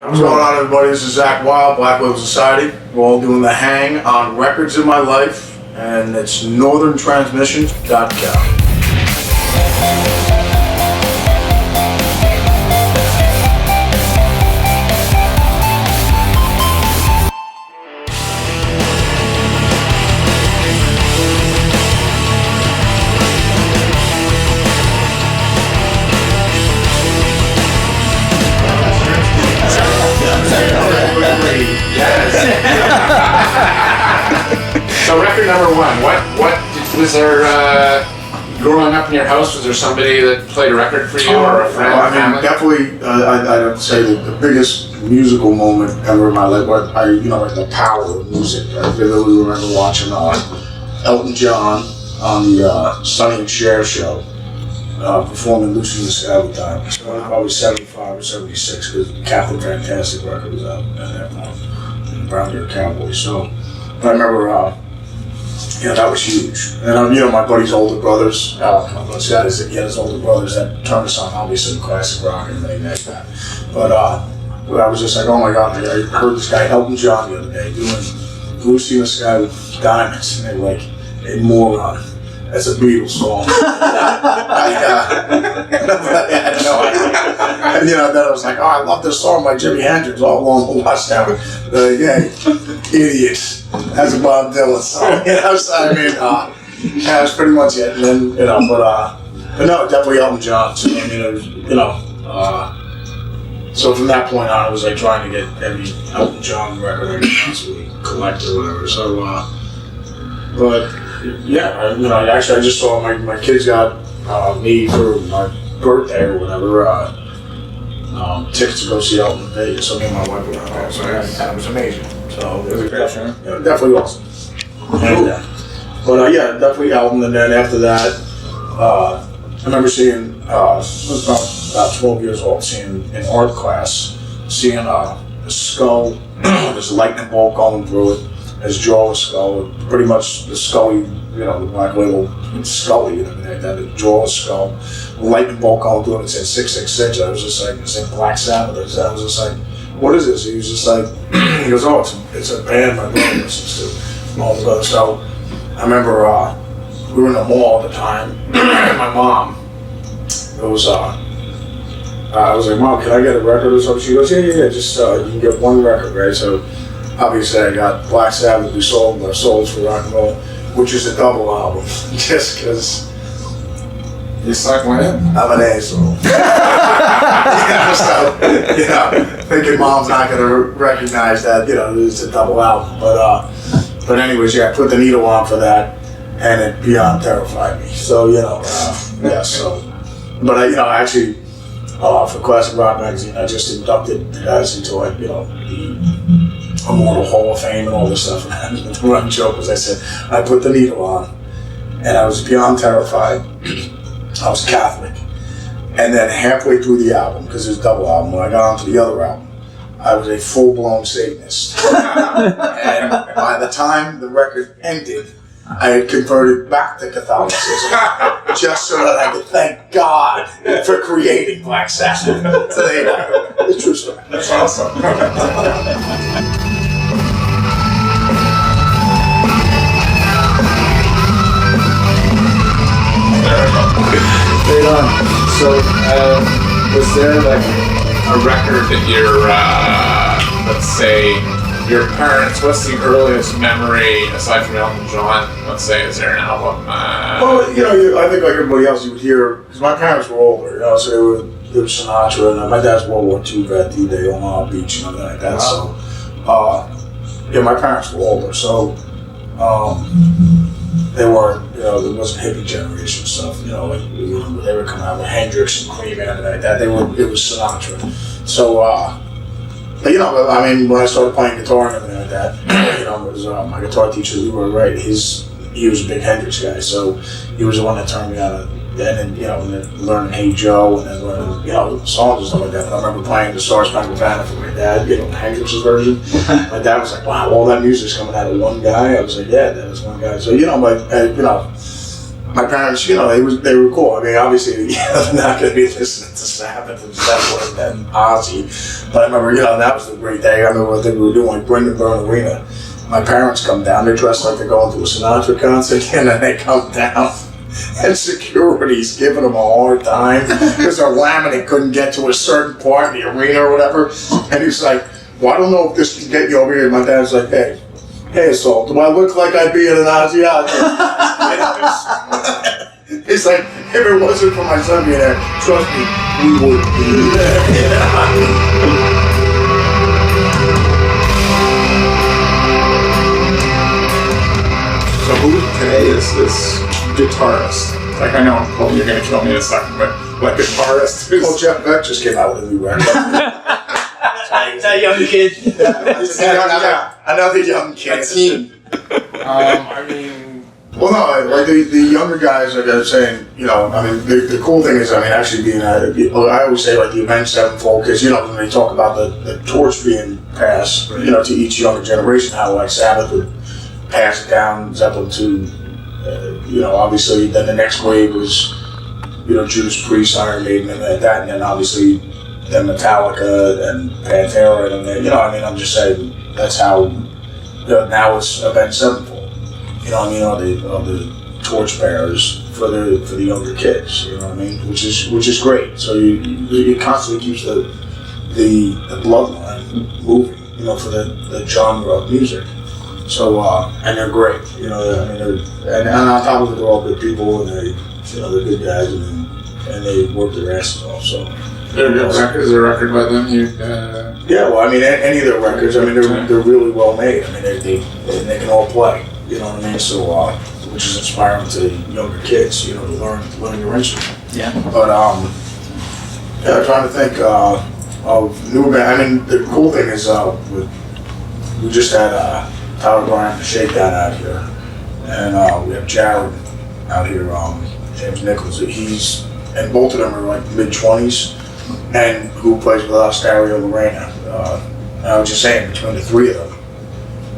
What's going on, everybody? This is Zakk Wyle, Black Label Society. We're all doing the hang on Records in My Life, and it's northerntransmissions.com. So record number one, what was there, growing up in your house, was there somebody that played a record for you or a friend? Definitely, I'd have to say that the biggest musical moment ever in my life, like the power of music. I vividly remember watching Elton John on the Sonny and Cher show, performing Lucy in the Sky with Diamonds. I was probably 75 or 76 because Captain Fantastic record was out at that point, in Brown Deer Cowboy. So I remember, that was huge. And my buddy's older brothers, he had his older brothers that turned us on, obviously, classic rock and everything like that. But I was just like, oh my God, I heard this guy, Elton John, the other day, doing Lucy in the Sky with Diamonds. And they're like, a moron. That's a Beatles song. I had no idea. And then I was like, oh, I love this song by Jimi Hendrix, all along the watchtower. Idiots. That's a Bob Dylan song. So I mean, that was pretty much it. And then, but no, definitely Elton John. So, I mean, it was, so from that point on, I was like trying to get every Elton John record I could possibly collect or whatever. So, but yeah, I just saw my kids got me for my birthday or whatever, tickets to go see Elton in Vegas. So me and my wife were out there, so that was amazing. So it was definitely awesome. And, definitely Elton. And then after that, I remember seeing, I was about 12 years old, seeing in art class, seeing a skull, this lightning bolt going through it. His jaw was skull, pretty much the Scully, the Black Label Scully, the jaw was skull. The lightning bolt going through it, it said 666. I was just like, it said Black Sabbath. I was just like, what is this? He was just like, he goes, oh, it's a band my brother listens to. So I remember we were in the mall at the time, and my mom, I was like, Mom, can I get a record or something? She goes, yeah, just you can get one record, right? So obviously, I got Black Sabbath, We Sold Our Souls for Rock and Roll, which is a double album, just because. You suck with it? I'm an asshole. Thinking Mom's not going to recognize that, it's a double album. But anyways, I put the needle on for that, and it beyond terrified me. So, But actually, for Classic Rock Magazine, I just inducted the guys into the Immortal Hall of Fame and all this stuff. And the running joke was I said, I put the needle on, and I was beyond terrified. I was Catholic. And then halfway through the album, because it was a double album, when I got onto the other album, I was a full-blown Satanist. And by the time the record ended, I had converted back to Catholicism just so that I could thank God for creating Black Sabbath. So there you go. It's a true story. That's awesome. Right on. So, was there like a record that let's say, your parents, what's the earliest memory, aside from Elton John, let's say, is there an album? Well, I think like everybody else, you would hear, because my parents were older, so they were Sinatra, and my dad's World War II vet, D-Day, Omaha Beach, and everything like that. Wow. So, my parents were older, so they weren't, there wasn't hippie generation stuff, they were coming out with Hendrix and Cream and everything like that. It was Sinatra. So, but when I started playing guitar and everything like that, it was my guitar teacher, we were right. He was a big Hendrix guy, so he was the one that turned me on. And then learning Hey Joe, and then learning songs and stuff like that. But I remember playing the Star Spangled Banner for my dad, Hendrix's version. My dad was like, "Wow, all that music's coming out of one guy." I was like, "Yeah, that was one guy." So my parents, you know, they were cool. I mean, obviously, you know, they're not going to be listening to Sabbath and Zeppelin and Ozzy. But I remember, you know, that was the great day. I remember what they were doing, like Brendan Byrne Arena. My parents come down, they're dressed like they're going to a Sinatra concert, and then they come down, and security's giving them a hard time because their laminate couldn't get to a certain part of the arena or whatever. And he's like, well, I don't know if this can get you over here. And my dad's like, hey, so do I look like I'd be in an Ozzy It's like, if it wasn't for my son being there, trust me, we would be there. So who today is this guitarist? Like, I know you're going to kill me in a second, but what guitarist is... Well, Jeff Beck just came out with a new record. That young kid. Another young kid. A teen. I mean... Well, no, like the younger guys, like I was saying, you know, I mean, the cool thing is, I mean, actually being I always say, like, the Avenge Sevenfold, because, you know, when they talk about the torch being passed, you know, to each younger generation, how, like, Sabbath would pass it down, Zeppelin to, you know, obviously, then the next wave was, you know, Judas Priest, Iron Maiden, and that, and then obviously, then Metallica, and Pantera, and then, you know, I mean, I'm just saying, that's how, you know, now it's Avenge Sevenfold. You know what I mean, all the torch bearers for the younger kids, you know what I mean, which is great. So it constantly keeps the bloodline moving, you know, for the genre of music. So and they're great, you know. I mean, and on top of it, they're all good people, and they're good guys, and they work their asses off. So Is there a record by them? Yeah, well, I mean, any of their records, I mean, they're really well made. I mean, they can all play. You know what I mean? So, which is inspiring to younger kids, you know, to learn your instrument. Yeah. But yeah, I'm trying to think of newer band. I mean, the cool thing is we just had Tyler Bryant and the Shakedown out here, and we have Jared out here, James Nichols. And both of them are like mid-20s, and who plays with us, Dario Lorena. I was just saying, between the three of them,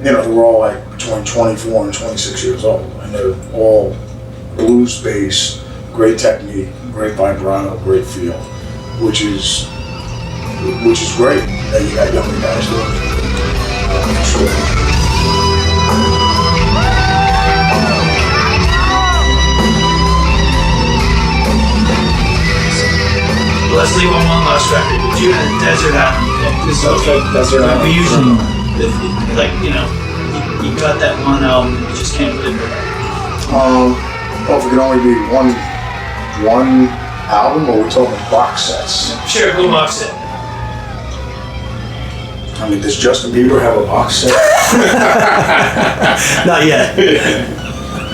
you know, they're all like between 24 and 26 years old, and they're all blues based, great technique, great vibrato, great feel, which is great that you got younger guys doing it. For sure. Let's leave on one last record. But you had a Desert Island. This is Desert Island. We usually, like, you know, you got that one album, you just can't live with it. Well, if it could only be one album, or are we talking box sets? Sure, go box set. I mean, does Justin Bieber have a box set? Not yet.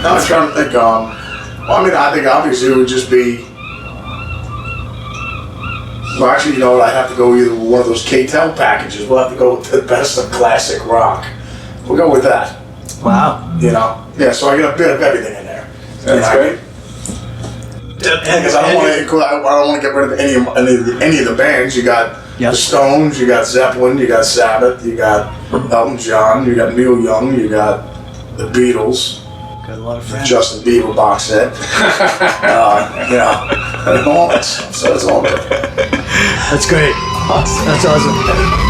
No, I was trying to think. Well, I mean, I think obviously it would just be. Well, actually, you know what? I'd have to go either with one of those K-Tel packages. We'll have to go with the best of classic rock. We'll go with that. Wow. You know? Yeah, so I get a bit of everything in there. That's great. Because I don't want to get rid of any of the bands. You got the Stones, you got Zeppelin, you got Sabbath, you got Elton John, you got Neil Young, you got the Beatles. Got a lot of The friends. Justin Bieber box set. You know, and all that stuff. So it's all good. That's great. Awesome. That's awesome.